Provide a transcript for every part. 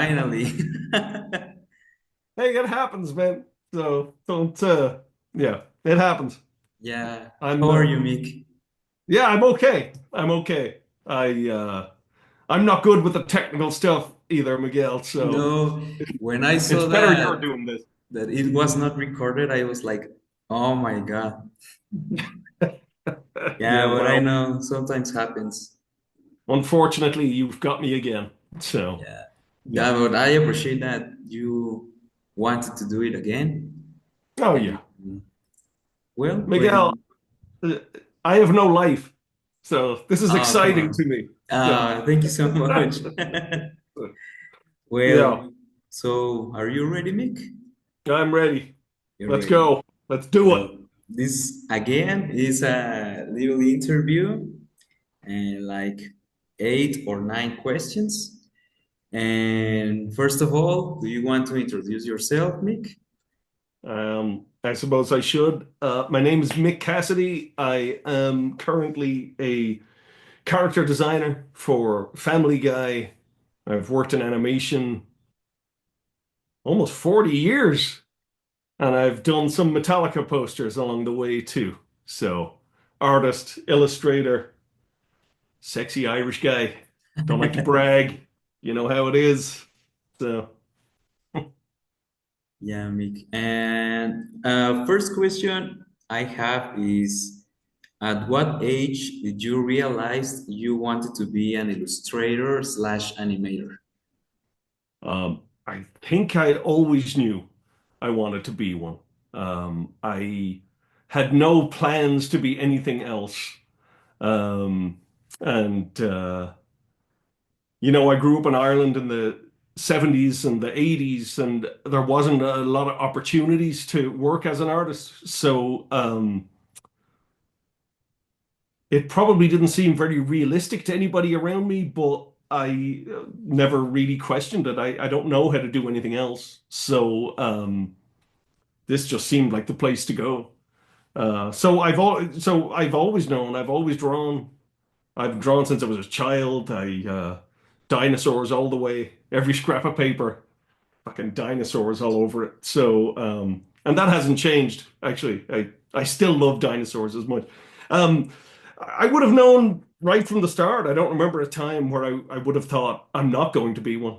finally. Hey, it happens, man. So don't, yeah, it happens. Yeah. I'm, How are you, Mick? yeah, I'm okay. I'm okay. I'm not good with the technical stuff either, Miguel. So No, when I it's saw better you're that doing this. that it was not recorded, I was like, oh my God. Yeah, Yeah, but I well, know sometimes happens. unfortunately, you've got me again. So Yeah. yeah. Yeah, but I appreciate that you wanted to do it again. Oh And yeah, well, Miguel, when uh, I have no life, so this is oh come exciting on. to me. So Thank you so much. yeah, Well, so are you ready, Mick? I'm ready. You're Let's ready. go. Let's do it. Well, this again is a little interview and like 8 or 9 questions. And first of all, do you want to introduce yourself, Mick? I suppose I should. My name is Mick Cassidy. I am currently a character designer for Family Guy. I've worked in animation almost 40 years, and I've done some Metallica posters along the way too. So, artist, illustrator, sexy Irish guy. Don't like to brag. You know how it is. So, Yeah, Mick. And first question I have is, at what age did you realize you wanted to be an illustrator slash animator? I think I always knew I wanted to be one. I had no plans to be anything else. Um, and I grew up in Ireland in the 70s and the 80s, and there wasn't a lot of opportunities to work as an artist. So it probably didn't seem very realistic to anybody around me, but I never really questioned it. I don't know how to do anything else. So this just seemed like the place to go. So I've always known, I've always drawn. I've drawn since I was a child. I dinosaurs all the way, every scrap of paper, fucking dinosaurs all over it. So and that hasn't changed actually. I still love dinosaurs as much. Um, I would have known right from the start. I don't remember a time where I would have thought I'm not going to be one,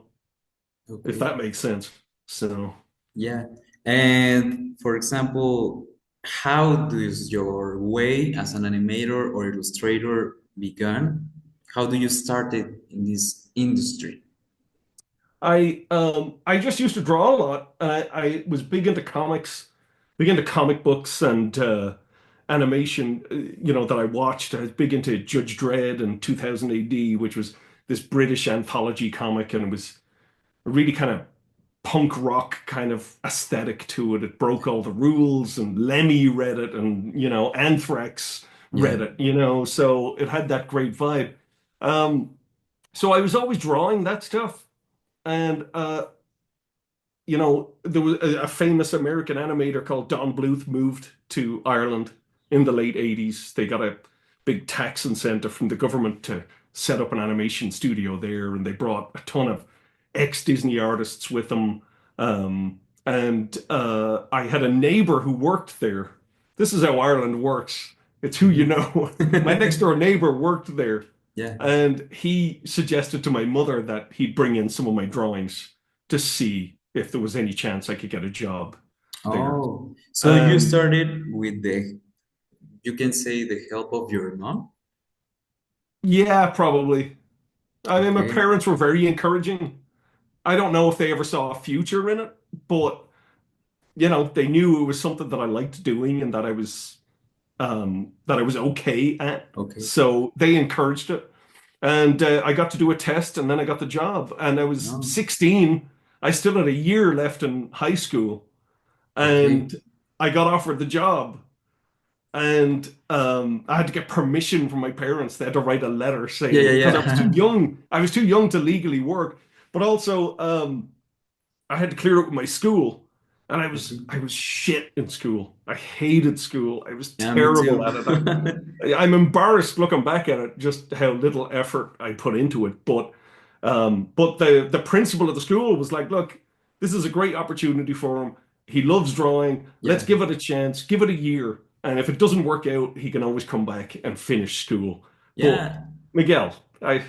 if Okay. that makes sense. So. Yeah. And for example, how does your way as an animator or illustrator began? How do you started in this industry? I just used to draw a lot. I was big into comics, big into comic books and animation. That I watched. I was big into Judge Dredd and 2000 AD, which was this British anthology comic, and it was a really kind of punk rock kind of aesthetic to it. It broke all the rules, and Lemmy read it, and Anthrax Yeah. read it. So it had that great vibe. Um, so I was always drawing that stuff. And there was a famous American animator called Don Bluth moved to Ireland in the late 80s. They got a big tax incentive from the government to set up an animation studio there, and they brought a ton of ex-Disney artists with them. And I had a neighbor who worked there. This is how Ireland works. It's who you Mhm. know. My next door neighbor worked there, Yeah. and he suggested to my mother that he'd bring in some of my drawings to see if there was any chance I could get a job there. Oh, so you And started with you can say the help of your mom? yeah, probably. I mean, my Okay. parents were very encouraging. I don't know if they ever saw a future in it, but they knew it was something that I liked doing and that I was okay at. Okay. So they encouraged it. And I got to do a test and then I got the job. And I was No. 16. I still had a year left in high school. Okay. And I got offered the job. And I had to get permission from my parents. They had to write a letter Yeah, saying, yeah, because I was too yeah. young. I was too young to legally work. But also, I had to clear up with my school. And I was Okay. I was shit in school. I hated school. I was Yeah, me terrible too. at it. I'm embarrassed looking back at it, just how little effort I put into it. But But the principal of the school was like, look, this is a great opportunity for him. He loves drawing. Let's Yeah, give it a chance. Give it a year. And if it doesn't work out, he can always come back and finish school. But yeah. Miguel, I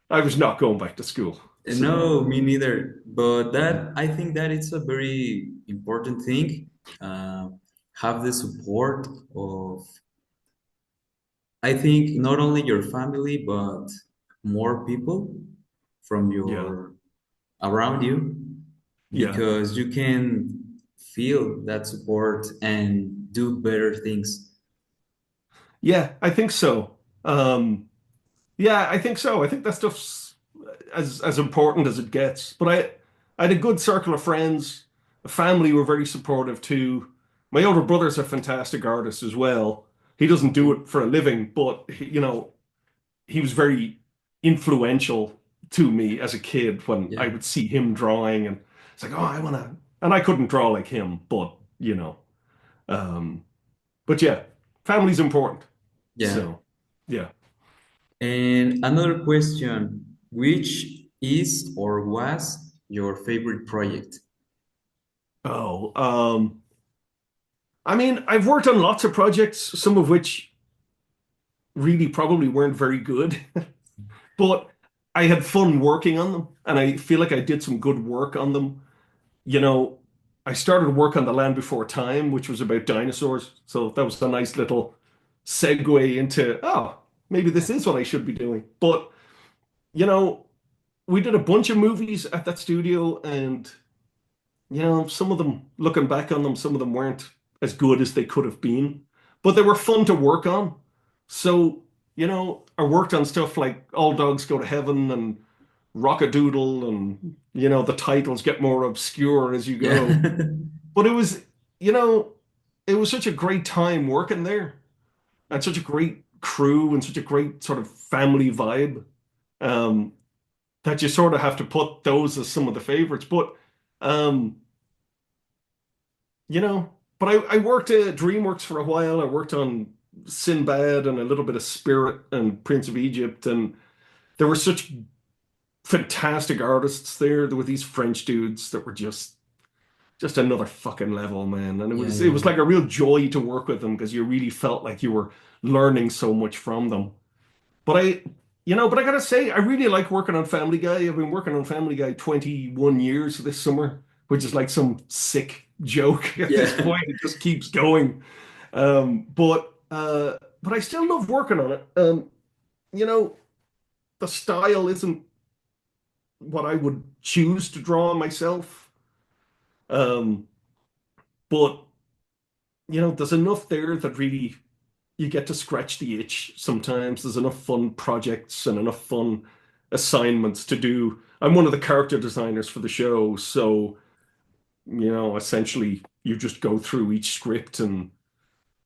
was not going back to school. So No, me neither. But that I think that it's a very important thing. Uh, have the support of, I think, not only your family, but more people from yeah, your around you, yeah. because you can feel that support and do better things. Yeah, I think so. Yeah, I think so. I think that stuff's as important as it gets. But I had a good circle of friends. The family were very supportive too. My older brother's a fantastic artist as well. He doesn't do Okay. it for a living, but he was very influential to me as a kid when I Yeah, would see him drawing and it's like, oh, I wanna, and I couldn't draw like him, but um, but yeah, family's important. yeah. So yeah. And another question, which is or was your favorite project? Oh, I mean, I've worked on lots of projects, some of which really probably weren't very good, but I had fun working on them, and I feel like I did some good work on them. You know, I started work on The Land Before Time, which was about dinosaurs, so that was a nice little segue into, oh, maybe this Yeah. is what I should be doing. But, you know, we did a bunch of movies at that studio, and some of them, looking back on them, some of them weren't as good as they could have been, but they were fun to work on. So, I worked on stuff like All Dogs Go to Heaven and Rockadoodle, and, the titles get more obscure as you Yeah. go. But you know, it was such a great time working there and such a great crew and such a great sort of family vibe, um, that you sort of have to put those as some of the favorites. Um, but I worked at DreamWorks for a while. I worked on Sinbad and a little bit of Spirit and Prince of Egypt, and there were such fantastic artists there. There were these French dudes that were just another fucking level, man. And it Yeah, was it yeah, was like a real joy to work with them because you really felt like you were learning so much from them. But I gotta say, I really like working on Family Guy. I've been working on Family Guy 21 years this summer, which is like some sick joke at this yeah, point. It just keeps going. But I still love working on it. You know, the style isn't what I would choose to draw myself. Um, but there's enough there that really you get to scratch the itch sometimes. There's enough fun projects and enough fun assignments to do. I'm one of the character designers for the show, so essentially you just go through each script and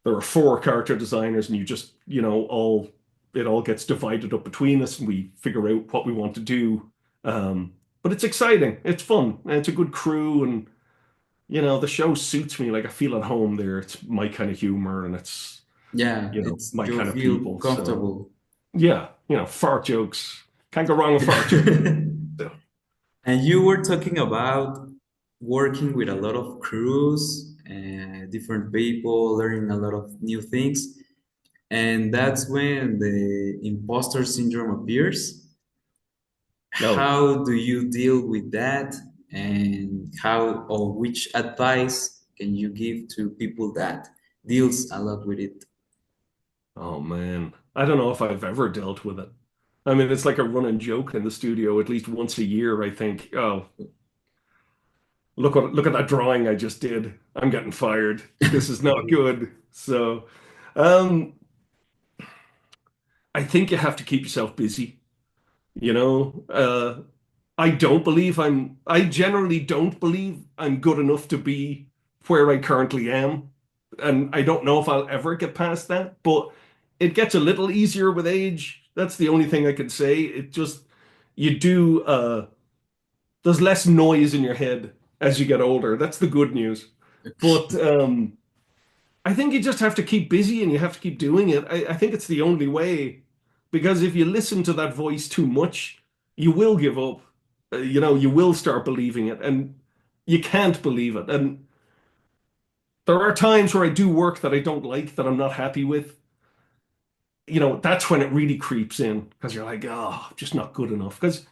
there are four character designers and you just, all it all gets divided up between us and we figure out what we want to do. But it's exciting. It's fun. And it's a good crew and the show suits me. Like I feel at home there. It's my kind of humor and it's yeah. It's my you kind of feel people. So comfortable. yeah, fart jokes. Can't go wrong with fart jokes. So, And you were talking about working with a lot of crews and different people, learning a lot of new things. And that's when the imposter syndrome appears. oh yeah. How do you deal with that? And how or which advice can you give to people that deals a lot with it? Oh man. I don't know if I've ever dealt with it. I mean, it's like a running joke in the studio at least once a year, I think. Oh, look at that drawing I just did. I'm getting fired. This is not good. So, um, I think you have to keep yourself busy, you know? I generally don't believe I'm good enough to be where I currently am. And I don't know if I'll ever get past that, but it gets a little easier with age. That's the only thing I can say. You do, there's less noise in your head as you get older. That's the good news. But I think you just have to keep busy and you have to keep doing it. I think it's the only way because if you listen to that voice too much, you will give up. You will start believing it, and you can't believe it. And there are times where I do work that I don't like, that I'm not happy with. That's when it really creeps in because you're like, oh, I'm just not good enough. Because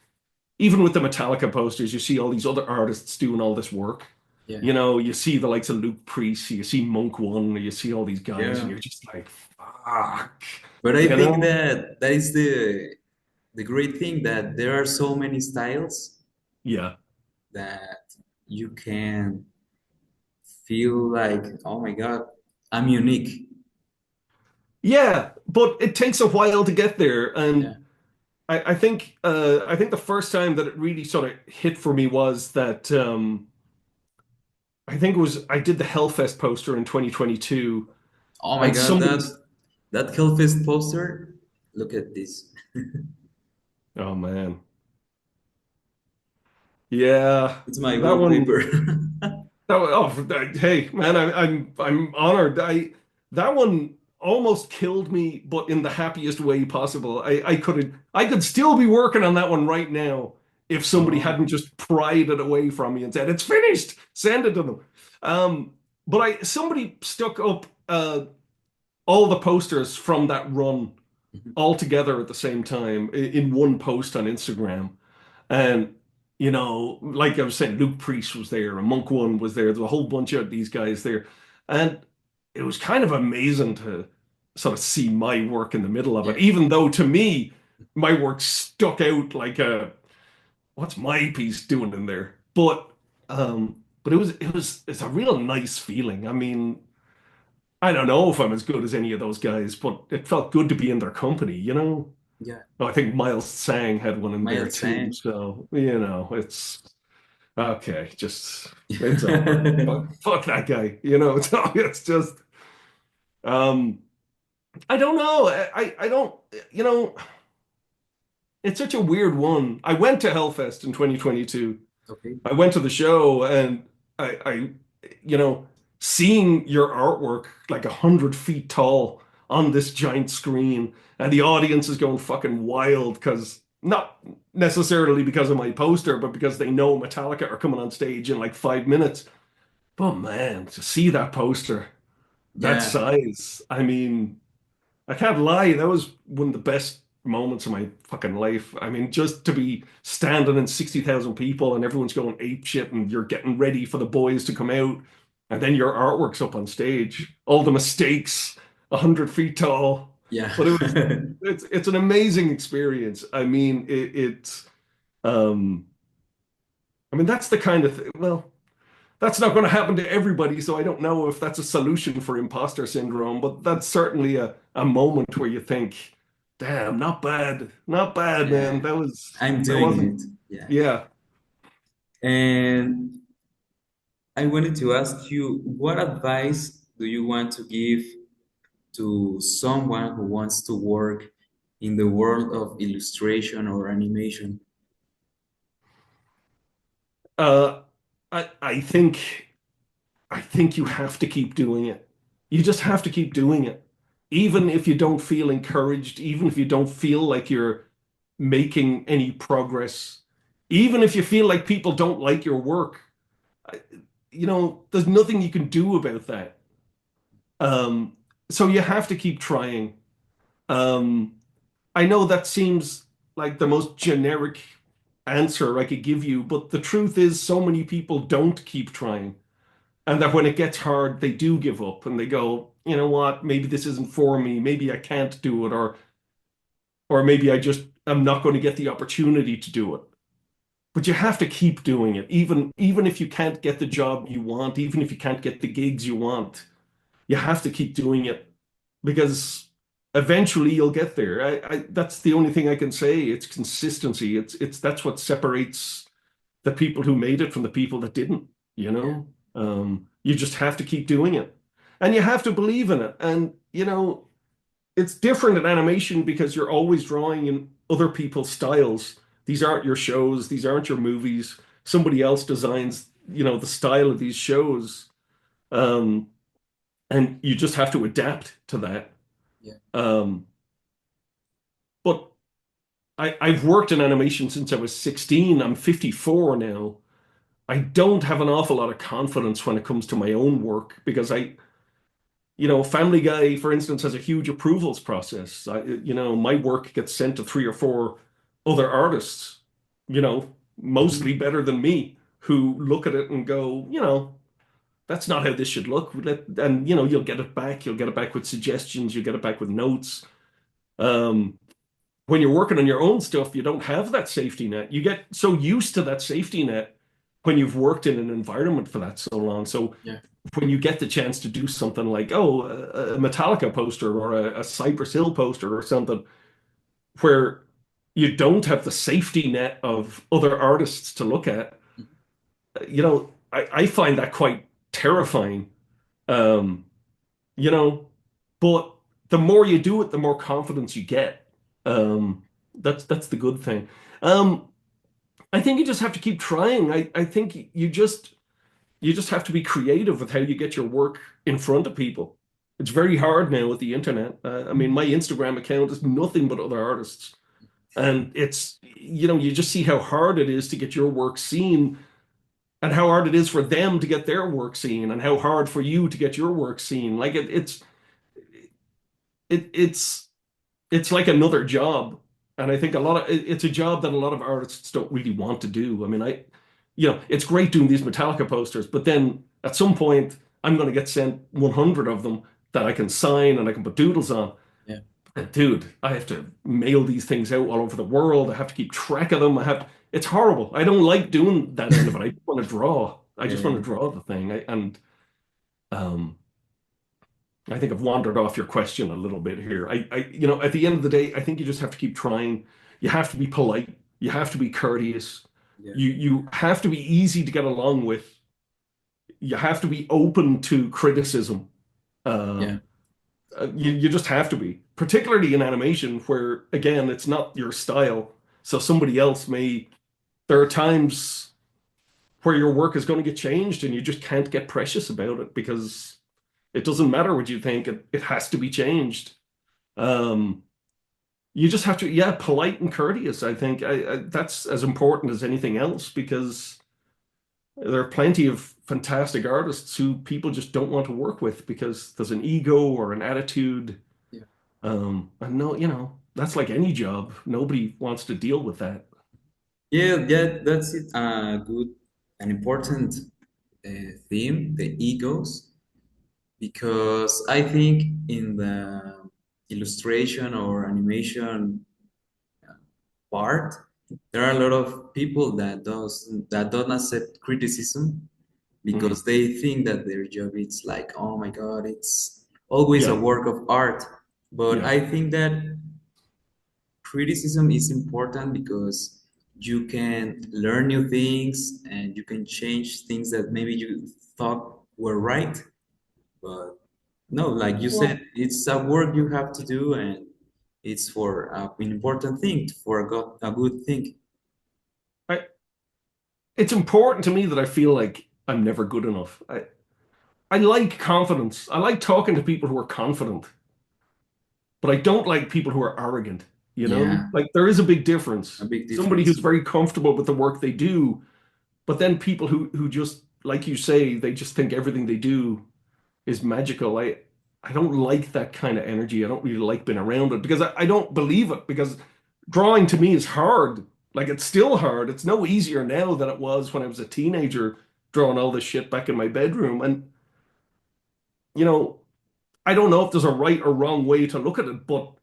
even with the Metallica posters, you see all these other artists doing all this work. Yeah. You see the likes of Luke Priest, you see Monk One, you see all these guys, and Yeah. you're just like, fuck, But I you think know? that that is the great thing that there are so many styles Yeah. that you can feel like, oh my God, I'm unique. Yeah, but it takes a while to get there. Yeah. And I think the first time that it really sort of hit for me was that I think it was I did the Hellfest poster in 2022, Oh my and God, somebody, that Hellfest poster. Look at this. oh man, yeah, It's my that one. wallpaper. Hey, man, I'm honored. That one almost killed me, but in the happiest way possible. I could still be working on that one right now if somebody Oh, hadn't just pried it away from me and said it's finished. Send it to them. But I somebody stuck up all the posters from that run all together at the same time in one post on Instagram. And, like I was saying, Luke Priest was there, and Monk One was there. There was a whole bunch of these guys there. And it was kind of amazing to sort of see my work in the middle of it, yeah, even though to me, my work stuck out like what's my piece doing in there? But it's a real nice feeling. I mean, I don't know if I'm as good as any of those guys, but it felt good to be in their company. yeah. Oh, I think Miles Sang had one in there Mild too. sand. So, it's okay. Just it's over. Fuck that guy. It's just um I don't know. I don't it's such a weird one. I went to Hellfest in 2022. Okay. I went to the show and I you know, seeing your artwork like 100 feet tall on this giant screen, and the audience is going fucking wild because not necessarily because of my poster, but because they know Metallica are coming on stage in like 5 minutes. But man, to see that poster, that Yeah, size, I mean, I can't lie, that was one of the best moments of my fucking life. I mean, just to be standing in 60,000 people and everyone's going ape shit and you're getting ready for the boys to come out, and then your artwork's up on stage, all the mistakes, 100 feet tall. yeah. But it's an amazing experience. I mean, um, that's the kind of well, that's not going to happen to everybody, so I don't know if that's a solution for imposter syndrome, but that's certainly a moment where you think, damn, not bad, man. Yeah, I'm That doing wasn't, it. Yeah. yeah. And I wanted to ask you, what advice do you want to give to someone who wants to work in the world of illustration or animation? Uh, I think you have to keep doing it. You just have to keep doing it. Even if you don't feel encouraged, even if you don't feel like you're making any progress, even if you feel like people don't like your work, there's nothing you can do about that. Um, so you have to keep trying. Um, I know that seems like the most generic answer I could give you, but the truth is, so many people don't keep trying. And that when it gets hard, they do give up and they go, you know what, maybe this isn't for me. Maybe I can't do it, or maybe I just am not going to get the opportunity to do it. But you have to keep doing it, even if you can't get the job you want, even if you can't get the gigs you want. You have to keep doing it because eventually you'll get there. That's the only thing I can say. It's consistency. That's what separates the people who made it from the people that didn't, you Yeah, know? You just have to keep doing it. And you have to believe in it. And, it's different in animation because you're always drawing in other people's styles. These aren't your shows, these aren't your movies. Somebody else designs, the style of these shows. Um, and you just have to adapt to that. yeah, Um, but I've worked in animation since I was 16. I'm 54 now. I don't have an awful lot of confidence when it comes to my own work because Family Guy, for instance, has a huge approvals process. My work gets sent to three or four other artists, mostly Mhm. better than me, who look at it and go, that's not how this should look. And you'll get it back. You'll get it back with suggestions. You'll get it back with notes. Um, when you're working on your own stuff, you don't have that safety net. You get so used to that safety net when you've worked in an environment for that so long. So Yeah. when you get the chance to do something like, oh, a Metallica poster or a Cypress Hill poster or something, where you don't have the safety net of other artists to look at, Mhm. I find that quite terrifying. Um, you know, but the more you do it, the more confidence you get. That's the good thing. Um, I think you just have to keep trying. I think you just have to be creative with how you get your work in front of people. It's very hard now with the internet. I mean, my Instagram account is nothing but other artists, and you just see how hard it is to get your work seen, and how hard it is for them to get their work seen, and how hard for you to get your work seen. Like it's it's like another job. And I think it's a job that a lot of artists don't really want to do. I mean, it's great doing these Metallica posters, but then at some point I'm going to get sent 100 of them that I can sign and I can put doodles on. Yeah. And dude, I have to mail these things out all over the world. I have to keep track of them. It's horrible. I don't like doing that end of it. I just want to draw. I just want to Yeah. draw the thing. Um, I think I've wandered off your question a little bit here. At the end of the day, I think you just have to keep trying. You have to be polite. You have to be courteous. Yeah. You have to be easy to get along with. You have to be open to criticism. Yeah. You just have to be, particularly in animation, where again, it's not your style. So somebody else may. There are times where your work is going to get changed, and you just can't get precious about it because it doesn't matter what you think. It has to be changed. Um, you just have to, yeah, polite and courteous. I think that's as important as anything else because there are plenty of fantastic artists who people just don't want to work with because there's an ego or an attitude. Yeah. And no, that's like any job. Nobody wants to deal with that. Yeah, yeah, that's it. Good, an important theme, the egos, because I think in the illustration or animation part, there are a lot of people that don't accept criticism Mhm. because they think that their job is like, oh my God, it's always a Yeah, work of art. But yeah. I think that criticism is important because you can learn new things and you can change things that maybe you thought were right. But no, like you said, Well, it's a work you have to do and it's for an important thing, for a good thing. I, it's important to me that I feel like I'm never good enough. I like confidence. I like talking to people who are confident. But I don't like people who are arrogant, you know? Yeah, Like there is a big a difference. big Somebody who's difference. very comfortable with the work they do, but then people who just, like you say, they just think everything they do is magical. I don't like that kind of energy. I don't really like being around it because I don't believe it because drawing to me is hard. Like it's still hard. It's no easier now than it was when I was a teenager drawing all this shit back in my bedroom. And you know, I don't know if there's a right or wrong way to look at it, but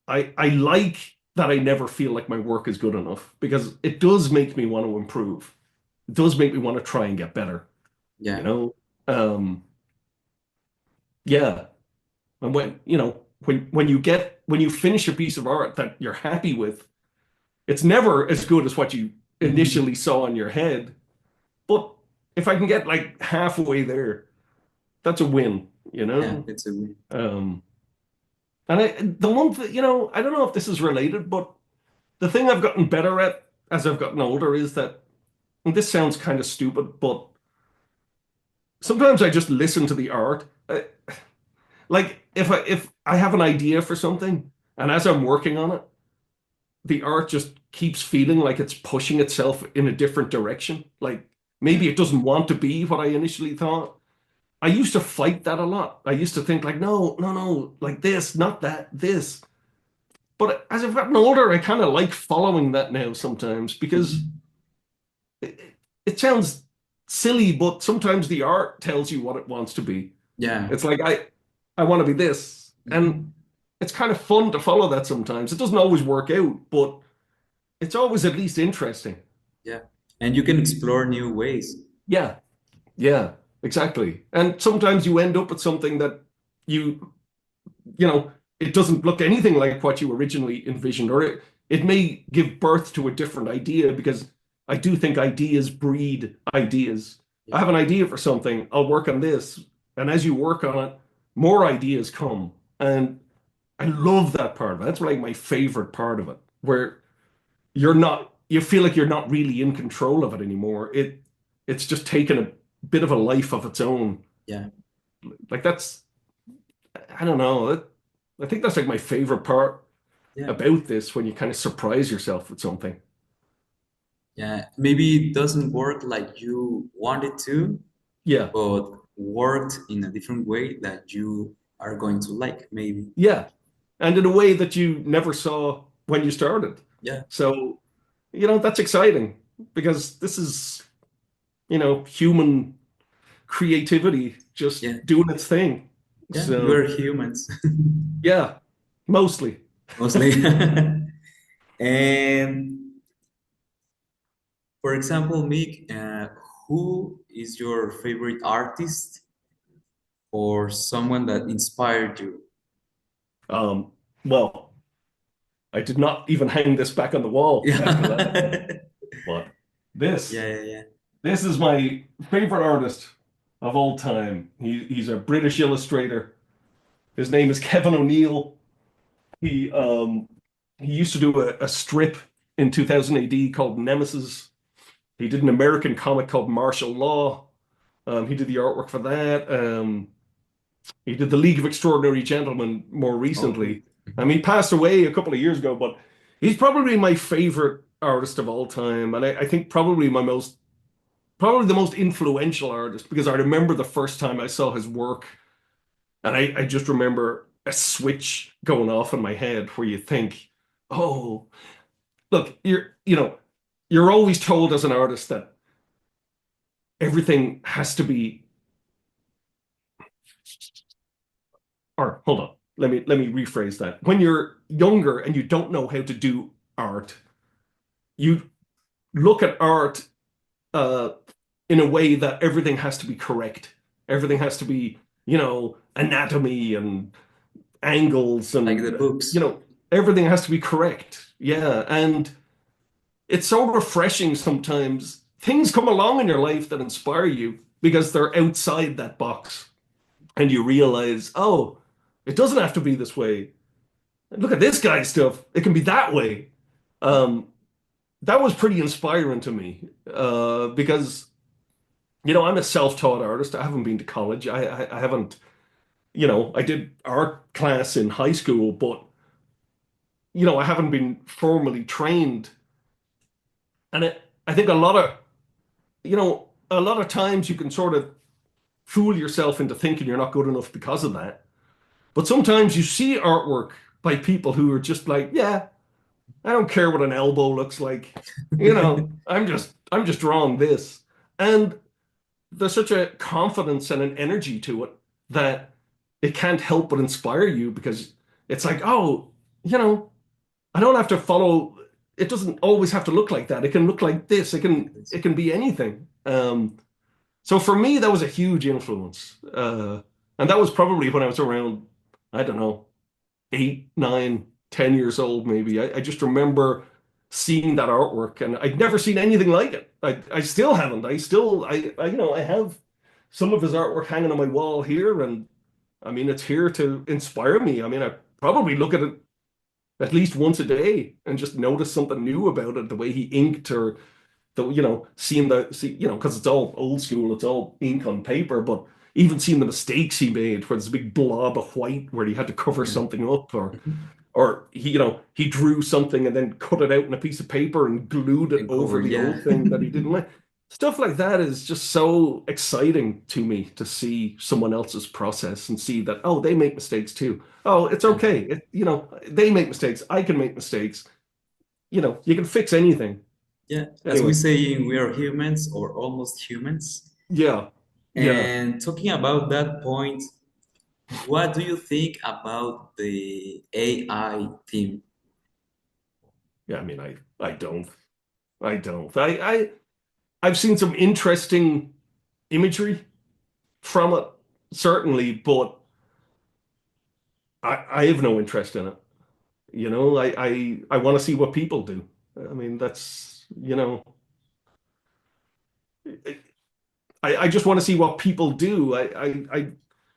I like that I never feel like my work is good enough because it does make me want to improve. It does make me want to try and get better, you Yeah. know? Um, yeah. And when you finish a piece of art that you're happy with, it's never as good as what you initially saw in your head. But if I can get like halfway there, that's a win, you Yeah, know? it's a win. Um, and the one that, I don't know if this is related, but the thing I've gotten better at as I've gotten older is that, and this sounds kind of stupid, but sometimes I just listen to the art. Like if I have an idea for something, And as I'm working on it, the art just keeps feeling like it's pushing itself in a different direction. Like Yeah. maybe it doesn't want to be what I initially thought. I used to fight that a lot. I used to think like, no, no, no, like this, not that, this. But as I've gotten older, I kind of like following that now sometimes because Mhm. it, it sounds silly, but sometimes the art tells you what it wants to be. Yeah. It's like I want to be this, and Mhm. it's kind of fun to follow that sometimes. It doesn't always work out, but it's always at least interesting. Yeah. And you can explore new ways. Yeah, yeah, exactly. And sometimes you end up with something that you you know, it doesn't look anything like what you originally envisioned, or it may give birth to a different idea because I do think ideas breed ideas. I Yeah. have an idea for something, I'll work on this. And as you work on it, more ideas come. And I love that part of it. That's like my favorite part of it, where you feel like you're not really in control of it anymore. It's just taken a bit of a life of its own. Yeah. Like I don't know. I think that's like my favorite part Yeah. about this when you kind of surprise yourself with something. Yeah. Maybe it doesn't work like you wanted to, Yeah, but worked in a different way that you are going to like, maybe. yeah. And in a way that you never saw when you started. Yeah. So, that's exciting because this is, human creativity Yeah. just doing its thing. Yeah. We So, are humans, yeah, mostly. mostly. And for example, Mick, who is your favorite artist or someone that inspired you? Um, well, I did not even hang this back on the wall after that. Yeah. But this, Yeah, yeah, yeah. this is my favorite artist of all time. He's a British illustrator. His name is Kevin O'Neill. He um he used to do a strip in 2000 AD called Nemesis. He did an American comic called Martial Law. He did the artwork for that. He did the League of Extraordinary Gentlemen more Oh. recently. Mhm. He passed away a couple of years ago, but he's probably my favorite artist of all time, and I think probably the most influential artist because I remember the first time I saw his work, and I just remember a switch going off in my head where you think, oh, look, you're always told as an artist that everything has to be, or hold on, let me rephrase that. When you're younger and you don't know how to do art, you look at art uh, in a way that everything has to be correct. Everything has to be, anatomy and angles Like the and books. everything has to be correct. Yeah, and it's so refreshing sometimes. Things come along in your life that inspire you because they're outside that box, and you realize, oh, it doesn't have to be this way. Look at this guy's stuff; it can be that way. Um, that was pretty inspiring to me because I'm a self-taught artist. I haven't been to college. I haven't, I did art class in high school, but I haven't been formally trained. And I think a lot of times you can sort of fool yourself into thinking you're not good enough because of that. But sometimes you see artwork by people who are just like, yeah, I don't care what an elbow looks like. I'm just drawing this. And there's such a confidence and an energy to it that it can't help but inspire you because it's like, oh, you know, I don't have to follow. It doesn't always have to look like that. It can look like this. It can Like this. it can be anything. So for me, that was a huge influence, and that was probably when I was around, I don't know, 8, 9, 10 years old, maybe. I just remember seeing that artwork, and I'd never seen anything like it. I still haven't. I have some of his artwork hanging on my wall here, and I mean, it's here to inspire me. I mean, I probably look at it at least once a day and just notice something new about it, the way he inked or seeing because it's all old school, it's all ink on paper, but even seeing the mistakes he made, where there's a big blob of white where he had to cover Yeah. something up, or Mhm. or he drew something and then cut it out in a piece of paper and glued it And over cover, the yeah. old thing that he didn't like. Stuff like that is just so exciting to me to see someone else's process and see that, oh, they make mistakes too. Oh, it's Yeah. okay. They make mistakes. I can make mistakes. You can fix anything. Yeah. As we Anyway, say, we are humans or almost humans. yeah, yeah, And talking about that point, what do you think about the AI theme? yeah. I mean, I don't. I don't. I've seen some interesting imagery from it, certainly, but I have no interest in it. I want to see what people do. I mean, I just want to see what people do.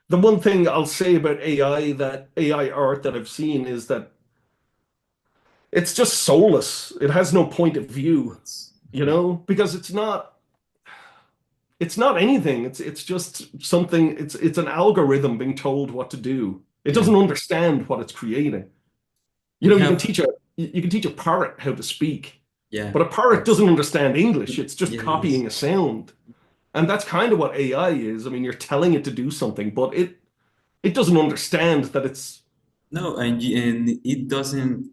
The one thing I'll say about AI art that I've seen is that it's just soulless. It has no point of view, It's, because it's not anything. It's just something. It's an algorithm being told what to do. It yeah. doesn't understand what it's creating. You We know, you can have, teach a you can teach a parrot how to speak, yeah, but a parrot parts. doesn't understand English. It's just Yes. copying a sound. And that's kind of what AI is. I mean, you're telling it to do something, but it doesn't understand that it's No, and it doesn't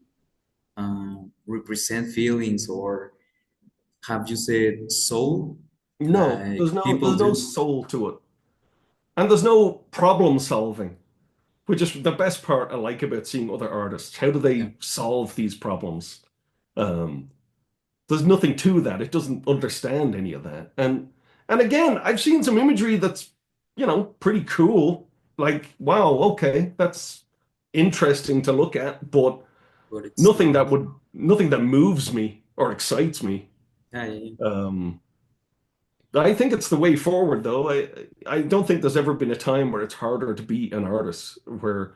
represent feelings or have you said soul no, there's like no people there's no do? soul to it. And there's no problem solving, which is the best part I like about seeing other artists. How do Yeah, they solve these problems? Um, there's nothing to that. It doesn't understand any of that. And again, I've seen some imagery that's, pretty cool. Like, wow, okay, that's interesting to look at, but but it's nothing not. that would nothing that moves me or excites me. Yeah, yeah, Um, I think it's the way forward, though. I don't think there's ever been a time where it's harder to be an artist, where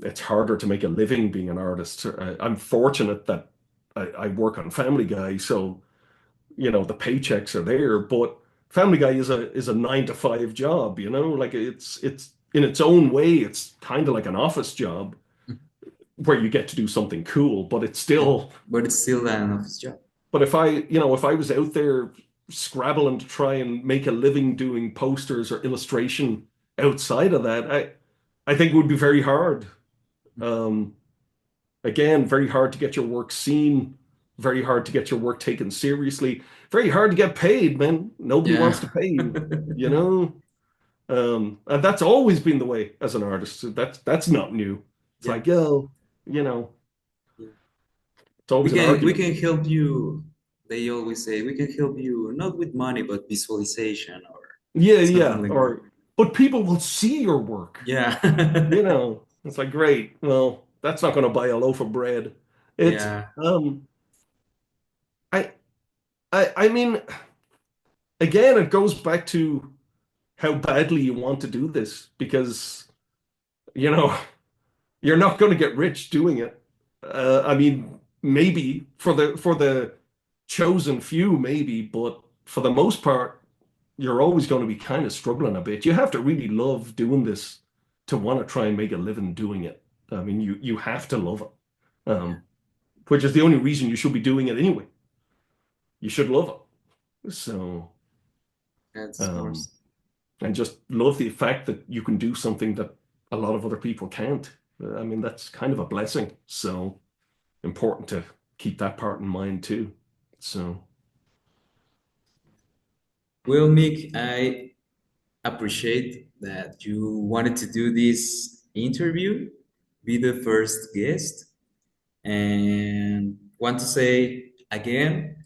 it's harder to make a living being an artist. I'm fortunate that I work on Family Guy, so the paychecks are there. But Family Guy is a 9 to 5 job. Like it's in its own way, it's kind of like an office job yeah. where you get to do something cool, but it's Yeah. still. But it's still an office job. But if I was out there scrabbling to try and make a living doing posters or illustration outside of that, I think it would be very hard. Um, Again, very hard to get your work seen, very hard to get your work taken seriously, very hard to get paid, man. Nobody Yeah. wants to pay you, you know? And that's always been the way as an artist. So that's not new. It's Yeah. like, yo, you know, Yeah. it's always an We argument. can help you. They always say we can help you not with money but visualization or Yeah, something yeah. like that. But people will see your work. Yeah. It's like, great. Well, that's not going to buy a loaf of bread. It, Yeah. I, I mean, again, it goes back to how badly you want to do this because, you know, you're not going to get rich doing it. I mean, maybe for the chosen few, maybe, but for the most part, you're always going to be kind of struggling a bit. You have to really love doing this to want to try and make a living doing it. I mean, you have to love it, Yeah. which is the only reason you should be doing it anyway. You should love it. So, That's of um, course. and just love the fact that you can do something that a lot of other people can't. I mean, that's kind of a blessing. So important to keep that part in mind too. So, Well, Mick, I appreciate that you wanted to do this interview, be the first guest, and want to say again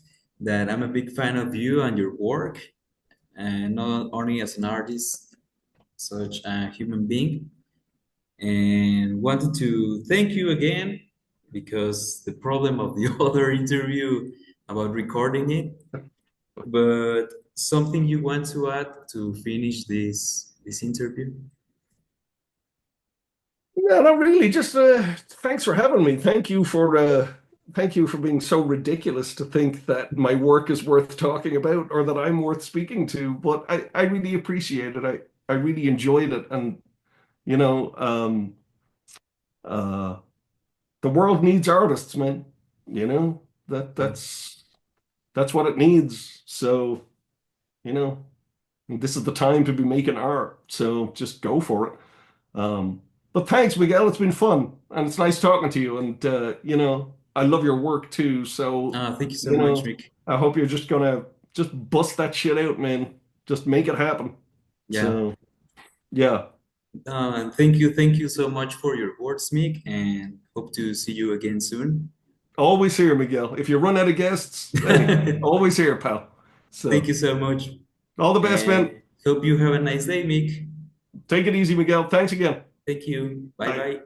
that I'm a big fan of you and your work, and not only as an artist, such a human being, and wanted to thank you again because the problem of the other interview about recording it, but something you want to add to finish this interview? yeah, not really. Just thanks for having me. Thank you for being so ridiculous to think that my work is worth talking about or that I'm worth speaking to. But I really appreciate it. I really enjoyed it, and you know, um, uh, the world needs artists, man. You know, that Yeah. that's what it needs. So, you know, this is the time to be making art. So just go for it. But thanks, Miguel. It's been fun, and it's nice talking to you. And you know, I love your work too. So, Thank you so you much, know, Mick. I hope you're just gonna just bust that shit out, man. Just make it happen. Yeah. So, yeah. Thank you so much for your words, Mick, and hope to see you again soon. Always here, Miguel. If you run out of guests, hey, always here, pal. Thank So, you so much, all the best, man. and hope you have a nice day, Mick. Take it easy, Miguel. Thanks again. Thank you. Bye Bye. bye.